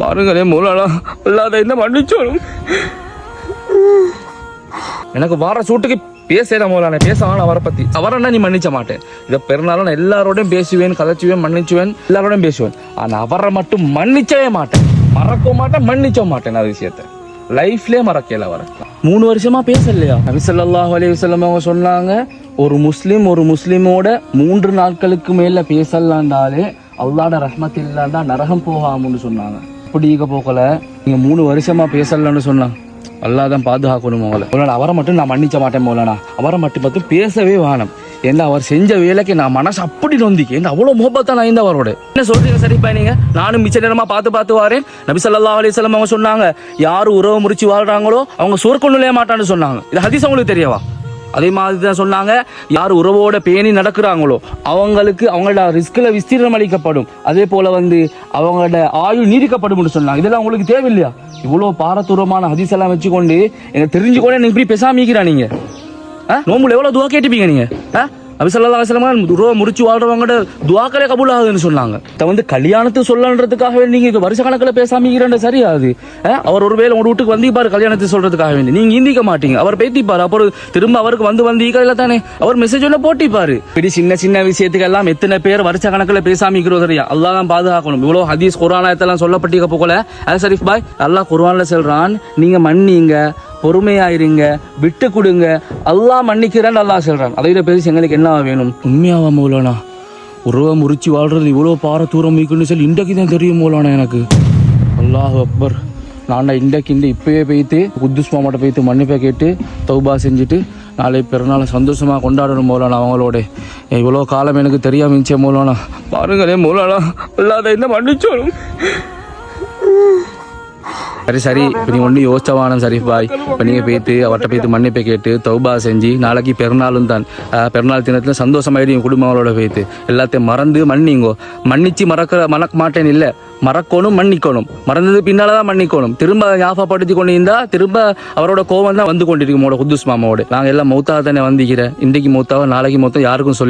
பாருங்களே மூலானா அல்லாத என்ன மன்னிச்சோடும். எனக்கு வார சூட்டுக்கு பேசல மூலான பேச வேணாம் அவரை பத்தி. அவரை நீ மன்னிச்ச மாட்டேன். இதை பெருநாளும் நான் எல்லாரோடையும் பேசுவேன், கதைச்சுவேன், மன்னிச்சுவேன், எல்லாரோடையும் பேசுவேன். ஆனா அவரை மட்டும் மன்னிச்சவே மாட்டேன், மறக்க மாட்டேன், மன்னிச்ச மாட்டேன். அது விஷயத்த லைஃப்லயே மறக்கல. அவரை 3 வருஷமா பேசலையா? நபி ஸல்லல்லாஹு அலைஹி வஸல்லம் அவங்க சொன்னாங்க, ஒரு முஸ்லிமோட 3 நாட்களுக்கு மேல பேசலாண்டாலே அல்லாஹ்வோட ரஹ்மத் இல்லாண்டா நரகம் போகாமன்னு சொன்னாங்க. அப்படி போகல, நீங்க 3 வருஷமா பேசலன்னு சொன்னாங்க. அல்லாஹ் தான் பாதுகாக்கணும் மோல. அவரை மட்டும் நான் மன்னிச்ச மாட்டேன் மோலனா. அவரை மட்டும் பேசவே வேணும். ஏன்னா அவர் செஞ்ச வேலைக்கு நான் மனசு அப்படி நொந்திக்கு. என்ன அவ்வளோ முகப்பத்தான் நான் இந்த அவரோட. என்ன சொல்றீங்க சரிப்பா நீங்க? நானும் மிச்ச நேரமா பார்த்து வாரேன். நபி ஸல்லல்லாஹு அலைஹி வஸல்லம் அவங்க சொன்னாங்க, யாரு உறவு முறிச்சு வாழ்றாங்களோ அவங்க சொர்க்கம் நுழைய மாட்டான்னு சொன்னாங்க. இது ஹதீஸ் உங்களுக்கு தெரியவா? அதே மாதிரி தான் சொன்னாங்க, யார் உறவோட பேணி நடக்கிறாங்களோ அவங்களுக்கு அவங்களோட ரிஸ்க்ல விஸ்தீர்ணம் அளிக்கப்படும். அதே போல அவங்களோட ஆயுள் நீடிக்கப்படும் சொன்னாங்க. இதெல்லாம் உங்களுக்கு தேவையில்லையா? இவ்வளவு பாரதூரமான ஹதீஸ் எல்லாம் வச்சுக்கொண்டு எனக்கு தெரிஞ்சுக்கொண்டே நீங்க இப்படி பேசாமிக்கிறா நீங்க. நோம்புல எவ்வளவு துவா கேட்டுப்பீங்க நீங்க? நபி ஸல்லல்லாஹு அலைஹி வஸல்லம் உறவை முறிச்சு வாழ்றவங்க துவாக்களே கபூல் ஆகுதுன்னு சொன்னாங்க. கல்யாணத்துக்கு சொல்லன்றதுக்காக வேண்டி நீங்க வருஷ கணக்கில் பேசாமிக்கிறேன் சரியாது. அவர் ஒருவேளை உங்க வீட்டுக்கு வந்திப்பாரு கல்யாணத்துக்கு சொல்றதுக்காக வேண்டி, நீங்க இந்திக்க மாட்டீங்க. அவர் பேத்திப்பாரு, அப்புறம் திரும்ப அவருக்கு வந்தீங்க தானே அவர் மெசேஜ் ஒன்று போட்டிப்பாரு. இப்படி சின்ன விஷயத்துக்கு எல்லாம் எத்தனை பேர் வருஷ கணக்கில் பேசாமிக்கிறோம் சரியா? அல்லாஹ் தான் பாதுகாக்கணும். இவ்வளவு ஹதீஸ் குர்ஆனத்தெல்லாம் சொல்லப்பட்டிருக்க போகல. அது ஷரீஃப் பாய், அல்லாஹ் குர்ஆன்ல சொல்றான், நீங்க மன்னிங்க, பொறுமையாயிருங்க, விட்டு கொடுங்க, அல்லாஹ் மன்னிக்கிறேன் அல்லாஹ் சொல்றான். அதை விட பெருசு எங்களுக்கு என்ன வேணும்? உண்மையாவா மௌலானா? உறவை முறிச்சு வாழ்றது இவ்வளோ பாரதூரம் இருக்குன்னு சொல்லி இன்றைக்கு தான் தெரியும் மௌலானா எனக்கு. அல்லாஹ் அக்பர். நான் இன்றைக்கு இப்பயே போய்த்து குத்துஸ் மாமாட்ட போய்த்து மன்னிப்பை கேட்டு தௌபா செஞ்சுட்டு நாளை பிறநாளை சந்தோஷமாக கொண்டாடணும் மௌலானா. அவங்களோட இவ்வளோ காலம் எனக்கு தெரியாம இருந்துச்சே மௌலானா. பாருங்களே மௌலானா அல்லாத என்ன மன்னிச்சோடும். சரி இப்போ நீ ஒன்று யோசிச்சவானம் ஷரீஃப் பாய். இப்போ நீங்கள் போய்த்து அவர்கிட்ட போய்த்து மன்னிப்பை கேட்டு தௌபா செஞ்சு நாளைக்கு பெருநாளும் தான். பெருநாள் தினத்தில் சந்தோஷமாயிடு என் குடும்பங்களோட போய்த்து எல்லாத்தையும் மறந்து மன்னிங்கோ. மன்னிச்சு மறக்க மாட்டேன் இல்லை, மறக்கணும், மன்னிக்கணும். மறந்தது பின்னால தான் மன்னிக்கணும். திரும்ப ஞாபகப்படுத்தி கொண்டு இருந்தா திரும்ப அவரோட கோவம் தான் வந்து கொண்டிருக்கும் குத்துஸ் மாமாவோட. நாங்கள் எல்லாம் மௌத்தாக தானே வந்திக்கிறேன். இன்றைக்கு மௌத்தாக நாளைக்கு மௌத்தம் யாருக்கும் சொல்ல